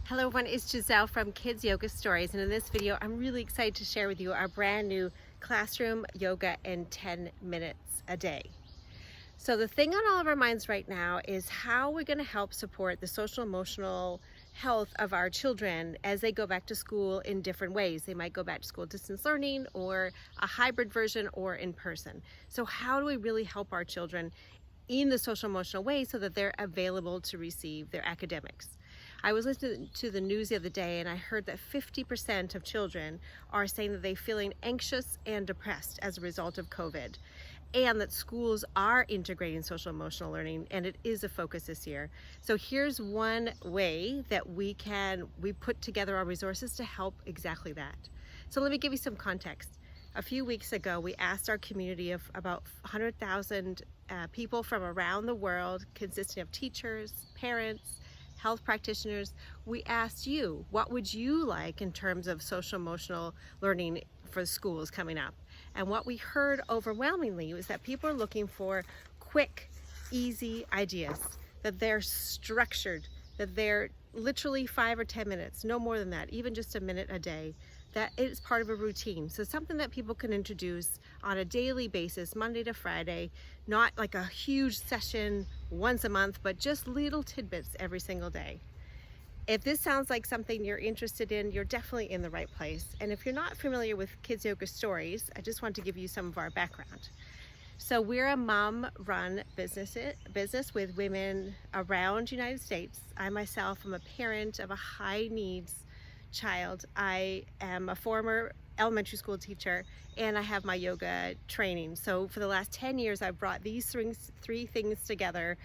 Hello everyone, it's Giselle from Kids Yoga Stories, and in this video I'm really excited to share with you our brand new classroom yoga in 10 minutes a day. So the thing on all of our minds right now is how we're going to help support the social emotional health of our children as they go back to school in different ways. They might go back to school distance learning or a hybrid version or in person. So how do we really help our children in the social emotional way so that they're available to receive their academics? I was listening to the news the other day and I heard that 50% of children are saying that they're feeling anxious and depressed as a result of COVID, and that schools are integrating social emotional learning, and it is a focus this year. So here's one way that we put together our resources to help exactly that. So let me give you some context. A few weeks ago, we asked our community of about 100,000 people from around the world, consisting of teachers, parents, health practitioners. We asked you, what would you like in terms of social emotional learning for schools coming up? And what we heard overwhelmingly was that people are looking for quick, easy ideas, that they're structured, that they're literally 5 or 10 minutes, no more than that, even just a minute a day, that it's part of a routine. So something that people can introduce on a daily basis, Monday to Friday, not like a huge session once a month, but just little tidbits every single day. If this sounds like something you're interested in, you're definitely in the right place. And if you're not familiar with Kids Yoga Stories, I just want to give you some of our background. So we're a mom-run business with women around the United States. I myself am a parent of a high needs child. I am a former elementary school teacher, and I have my yoga training. So for the last 10 years, I've brought these three things together: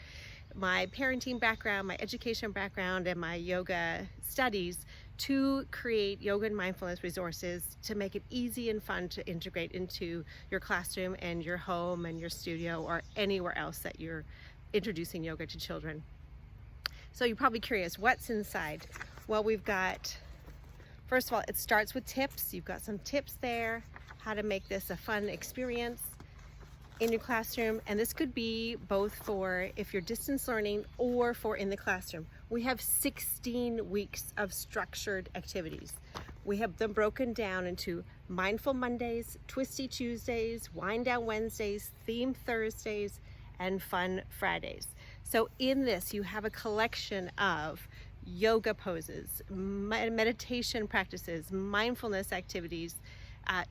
my parenting background, my education background, and my yoga studies, to create yoga and mindfulness resources to make it easy and fun to integrate into your classroom and your home and your studio or anywhere else that you're introducing yoga to children. So you're probably curious, what's inside? Well, we've got, first of all, it starts with tips. You've got some tips there, how to make this a fun experience in your classroom. And this could be both for if you're distance learning or for in the classroom. We have 16 weeks of structured activities. We have them broken down into Mindful Mondays, Twisty Tuesdays, Wind Down Wednesdays, Theme Thursdays, and Fun Fridays. So in this, you have a collection of yoga poses, meditation practices, mindfulness activities,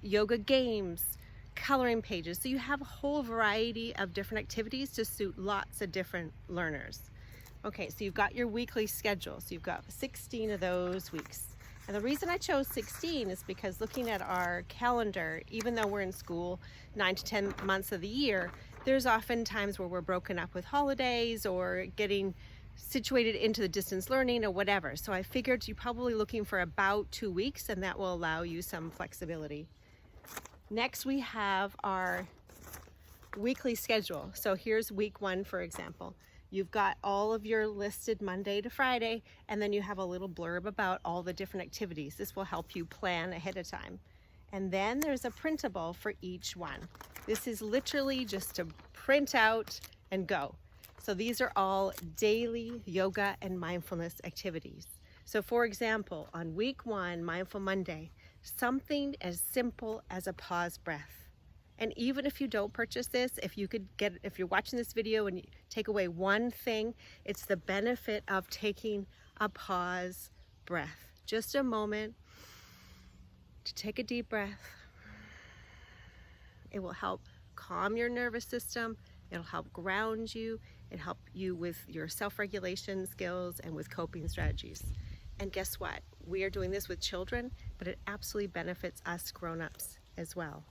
yoga games, coloring pages. So you have a whole variety of different activities to suit lots of different learners. Okay, so you've got your weekly schedule. So you've got 16 of those weeks. And the reason I chose 16 is because looking at our calendar, even though we're in school 9 to 10 months of the year, there's often times where we're broken up with holidays or getting situated into the distance learning or whatever. So I figured you're probably looking for about 2 weeks, and that will allow you some flexibility. Next, we have our weekly schedule. So here's week 1, for example. You've got all of your listed Monday to Friday, and then you have a little blurb about all the different activities. This will help you plan ahead of time. And then there's a printable for each one. This is literally just to print out and go. So these are all daily yoga and mindfulness activities. So for example, on week 1, Mindful Monday, something as simple as a pause breath. And even if you don't purchase this, if you're watching this video and you take away one thing, it's the benefit of taking a pause breath. Just a moment to take a deep breath. It will help calm your nervous system. It'll help ground you. It'll help you with your self-regulation skills and with coping strategies. And guess what? We are doing this with children, but it absolutely benefits us grown-ups as well.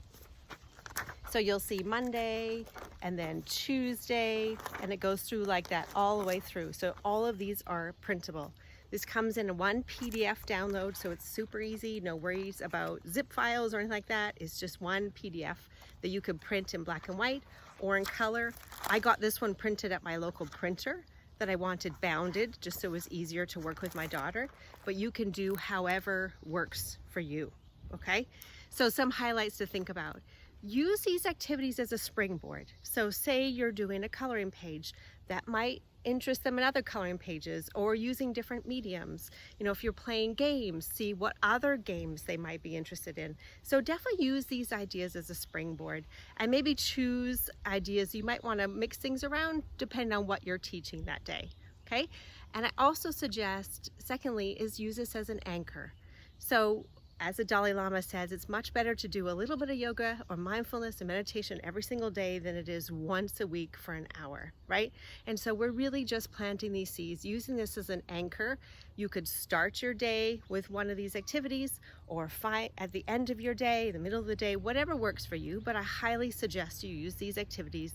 So you'll see Monday and then Tuesday, and it goes through like that all the way through. So all of these are printable. This comes in one PDF download, so it's super easy. No worries about zip files or anything like that. It's just one PDF that you could print in black and white or in color. I got this one printed at my local printer that I wanted bounded, just so it was easier to work with my daughter. But you can do however works for you, okay? So some highlights to think about. use these activities as a springboard. So say you're doing a coloring page, that might interest them in other coloring pages, or using different mediums. If you're playing games, see what other games they might be interested in. So definitely use these ideas as a springboard, and maybe choose ideas you might want to mix things around depending on what you're teaching that day. Okay? And I also suggest, secondly, is use this as an anchor. So as the Dalai Lama says, it's much better to do a little bit of yoga or mindfulness and meditation every single day than it is once a week for an hour, right? And so we're really just planting these seeds, using this as an anchor. You could start your day with one of these activities, or at the end of your day, the middle of the day, whatever works for you. But I highly suggest you use these activities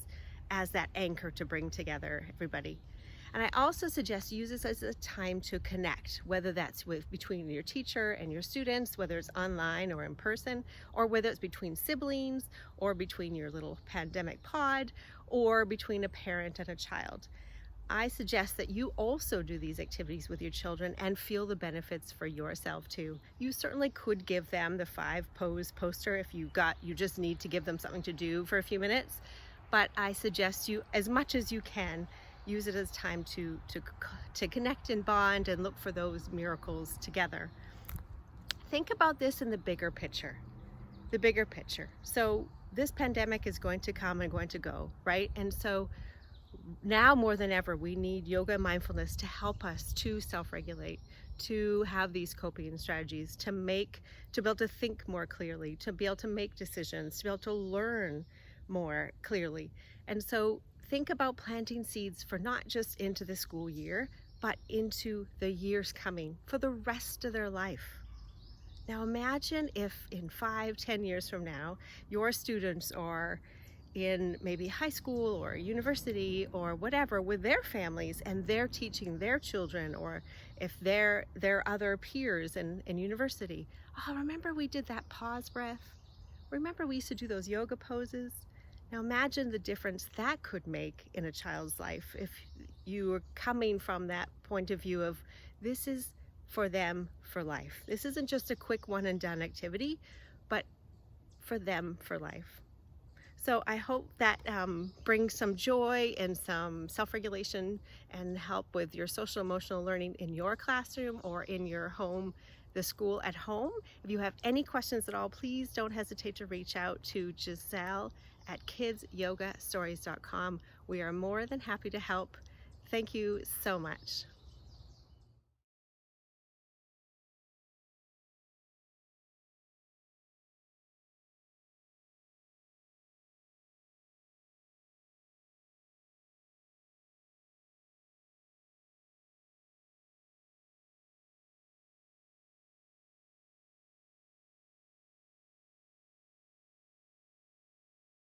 as that anchor to bring together everybody. And I also suggest use this as a time to connect, whether that's between your teacher and your students, whether it's online or in person, or whether it's between siblings, or between your little pandemic pod, or between a parent and a child. I suggest that you also do these activities with your children and feel the benefits for yourself too. You certainly could give them the 5-pose poster if you just need to give them something to do for a few minutes. But I suggest you, as much as you can, use it as time to connect and bond and look for those miracles together. Think about this in the bigger picture. The bigger picture. So this pandemic is going to come and going to go, right? And so now more than ever, we need yoga and mindfulness to help us to self-regulate, to have these coping strategies, to be able to think more clearly, to be able to make decisions, to be able to learn more clearly. And so think about planting seeds for not just into the school year, but into the years coming, for the rest of their life. Now imagine if in 5-10 years from now, your students are in maybe high school or university or whatever with their families, and they're teaching their children, or if they're their other peers in university. Oh, remember we did that pause breath? Remember we used to do those yoga poses? Now imagine the difference that could make in a child's life if you are coming from that point of view of this is for them for life. This isn't just a quick one and done activity, but for them for life. So I hope that brings some joy and some self-regulation and help with your social emotional learning in your classroom or in your home, the school at home. If you have any questions at all, please don't hesitate to reach out to Giselle at kidsyogastories.com. We are more than happy to help. Thank you so much.